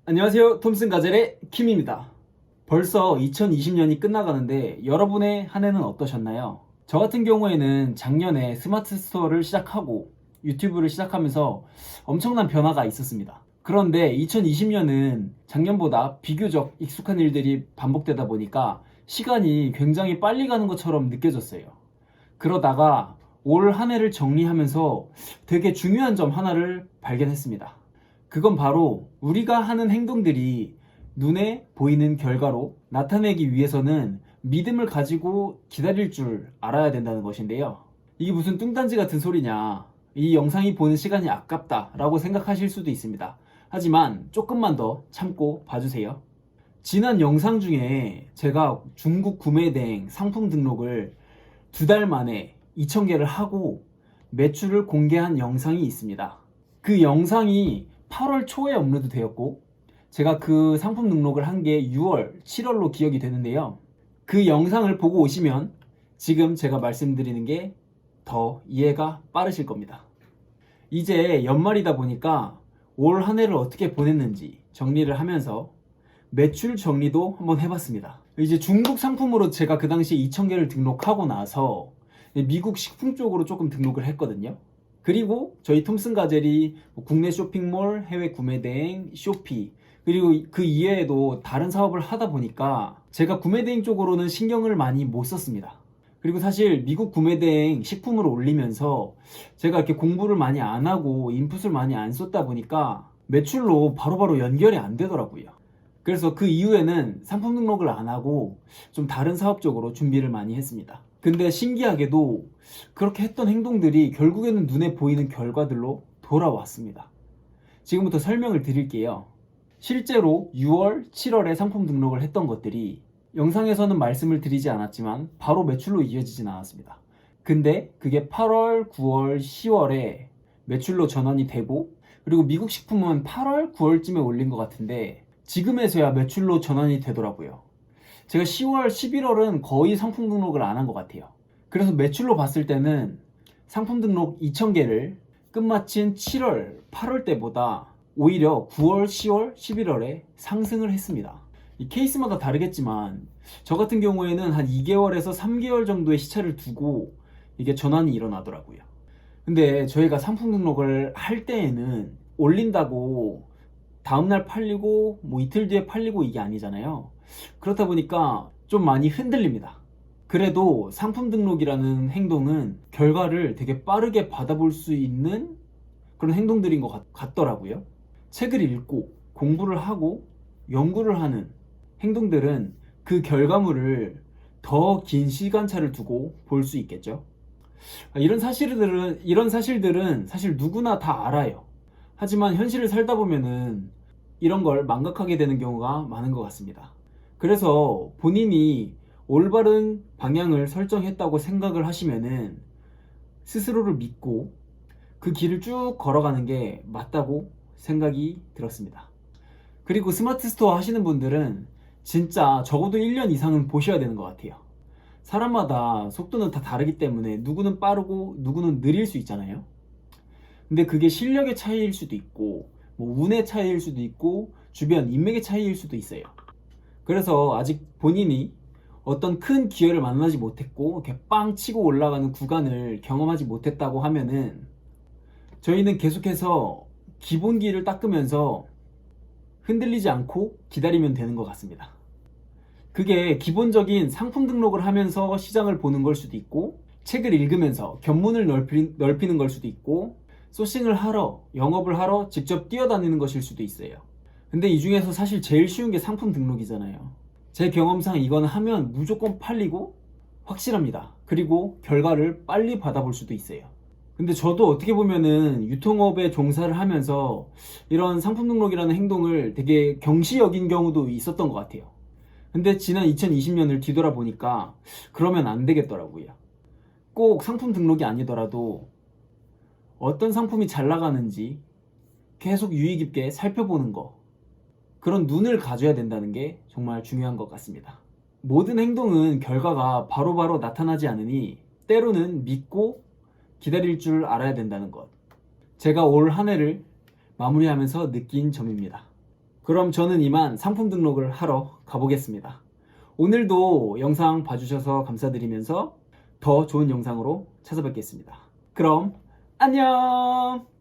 안녕하세요. 톰슨 가젤의 킴입니다. 벌써 2020년이 끝나가는데 여러분의 한 해는 어떠셨나요? 저 같은 경우에는 작년에 스마트 스토어를 시작하고 유튜브를 시작하면서 엄청난 변화가 있었습니다. 그런데 2020년은 작년보다 비교적 익숙한 일들이 반복되다 보니까 시간이 굉장히 빨리 가는 것처럼 느껴졌어요. 그러다가 올 한 해를 정리하면서 되게 중요한 점 하나를 발견했습니다. 그건 바로 우리가 하는 행동들이 눈에 보이는 결과로 나타내기 위해서는 믿음을 가지고 기다릴 줄 알아야 된다는 것인데요. 이게 무슨 뚱딴지 같은 소리냐, 이 영상이 보는 시간이 아깝다 라고 생각하실 수도 있습니다. 하지만 조금만 더 참고 봐주세요. 지난 영상 중에 제가 중국 구매대행 상품 등록을 2달 만에 2,000개를 하고 매출을 공개한 영상이 있습니다. 그 영상이 8월 초에 업로드 되었고 제가 그 상품 등록을 한 게 6월, 7월로 기억이 되는데요. 그 영상을 보고 오시면 지금 제가 말씀드리는 게 더 이해가 빠르실 겁니다. 이제 연말이다 보니까 올 한 해를 어떻게 보냈는지 정리를 하면서 매출 정리도 한번 해봤습니다. 이제 중국 상품으로 제가 그 당시에 2,000개를 등록하고 나서 미국 식품 쪽으로 조금 등록을 했거든요. 그리고 저희 톰슨 가젤이 국내 쇼핑몰, 해외 구매대행, 쇼피, 그리고 그 이외에도 다른 사업을 하다 보니까 제가 구매대행 쪽으로는 신경을 많이 못 썼습니다. 그리고 사실 미국 구매대행 식품을 올리면서 제가 이렇게 공부를 많이 안 하고 인풋을 많이 안 쏟다 보니까 매출로 바로바로 연결이 안 되더라고요. 그래서 그 이후에는 상품 등록을 안 하고 좀 다른 사업 쪽으로 준비를 많이 했습니다. 근데 신기하게도 그렇게 했던 행동들이 결국에는 눈에 보이는 결과들로 돌아왔습니다. 지금부터 설명을 드릴게요. 실제로 6월, 7월에 상품 등록을 했던 것들이 영상에서는 말씀을 드리지 않았지만 바로 매출로 이어지진 않았습니다. 근데 그게 8월, 9월, 10월에 매출로 전환이 되고, 그리고 미국 식품은 8월, 9월쯤에 올린 것 같은데 지금에서야 매출로 전환이 되더라고요. 제가 10월, 11월은 거의 상품 등록을 안 한 것 같아요. 그래서 매출로 봤을 때는 상품 등록 2,000개를 끝마친 7월, 8월 때보다 오히려 9월, 10월, 11월에 상승을 했습니다. 이 케이스마다 다르겠지만 저 같은 경우에는 한 2개월에서 3개월 정도의 시차를 두고 이게 전환이 일어나더라고요. 근데 저희가 상품 등록을 할 때에는 올린다고 다음날 팔리고 뭐 이틀 뒤에 팔리고 이게 아니잖아요. 그렇다 보니까 좀 많이 흔들립니다. 그래도 상품 등록이라는 행동은 결과를 되게 빠르게 받아볼 수 있는 그런 행동들인 것 같더라고요. 책을 읽고 공부를 하고 연구를 하는 행동들은 그 결과물을 더 긴 시간차를 두고 볼 수 있겠죠. 이런 사실들은 사실 누구나 다 알아요. 하지만 현실을 살다 보면은 이런 걸 망각하게 되는 경우가 많은 것 같습니다. 그래서 본인이 올바른 방향을 설정했다고 생각을 하시면은 스스로를 믿고 그 길을 쭉 걸어가는 게 맞다고 생각이 들었습니다. 그리고 스마트 스토어 하시는 분들은 진짜 적어도 1년 이상은 보셔야 되는 것 같아요. 사람마다 속도는 다 다르기 때문에 누구는 빠르고 누구는 느릴 수 있잖아요. 근데 그게 실력의 차이일 수도 있고 뭐 운의 차이일 수도 있고 주변 인맥의 차이일 수도 있어요. 그래서 아직 본인이 어떤 큰 기회를 만나지 못했고 이렇게 빵 치고 올라가는 구간을 경험하지 못했다고 하면은 저희는 계속해서 기본기를 닦으면서 흔들리지 않고 기다리면 되는 것 같습니다. 그게 기본적인 상품 등록을 하면서 시장을 보는 걸 수도 있고, 책을 읽으면서 견문을 넓히는 걸 수도 있고, 소싱을 하러, 영업을 하러 직접 뛰어다니는 것일 수도 있어요. 근데 이 중에서 사실 제일 쉬운 게 상품 등록이잖아요. 제 경험상 이거는 하면 무조건 팔리고 확실합니다. 그리고 결과를 빨리 받아볼 수도 있어요. 근데 저도 어떻게 보면은 유통업에 종사를 하면서 이런 상품 등록이라는 행동을 되게 경시 여긴 경우도 있었던 것 같아요. 근데 지난 2020년을 뒤돌아보니까 그러면 안 되겠더라고요. 꼭 상품 등록이 아니더라도 어떤 상품이 잘 나가는지 계속 유의 깊게 살펴보는 거, 그런 눈을 가져야 된다는 게 정말 중요한 것 같습니다. 모든 행동은 결과가 바로바로 나타나지 않으니 때로는 믿고 기다릴 줄 알아야 된다는 것. 제가 올 한 해를 마무리하면서 느낀 점입니다. 그럼 저는 이만 상품 등록을 하러 가보겠습니다. 오늘도 영상 봐주셔서 감사드리면서 더 좋은 영상으로 찾아뵙겠습니다. 그럼 안녕!